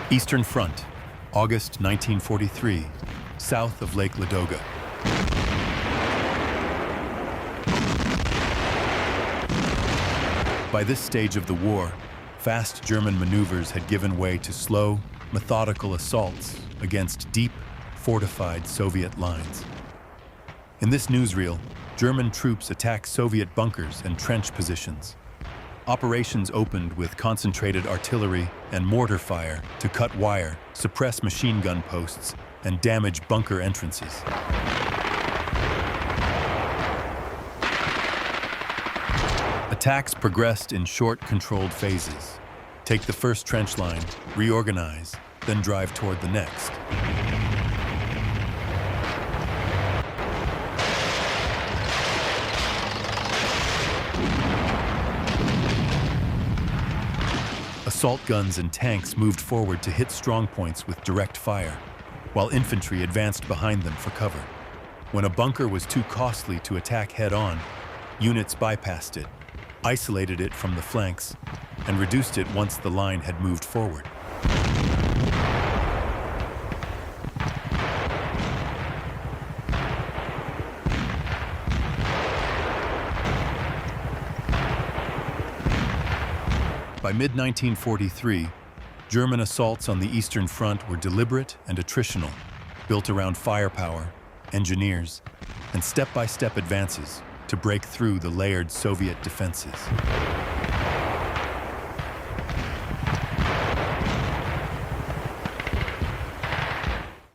Eastern Front, August 1943, south of Lake Ladoga. By this stage of the war, fast German maneuvers had given way to slow, methodical assaults against deep, fortified Soviet lines. In this newsreel, German troops attack Soviet bunkers and trench positions. Operations opened with concentrated artillery and mortar fire to cut wire, suppress machine gun posts, and damage bunker entrances. Attacks progressed in short, controlled phases. Take the first trench line, reorganize, then drive toward the next. Assault guns and tanks moved forward to hit strongpoints with direct fire, while infantry advanced behind them for cover. When a bunker was too costly to attack head-on, units bypassed it, isolated it from the flanks, and reduced it once the line had moved forward. By mid-1943, German assaults on the Eastern Front were deliberate and attritional, built around firepower, engineers, and step-by-step advances to break through the layered Soviet defenses.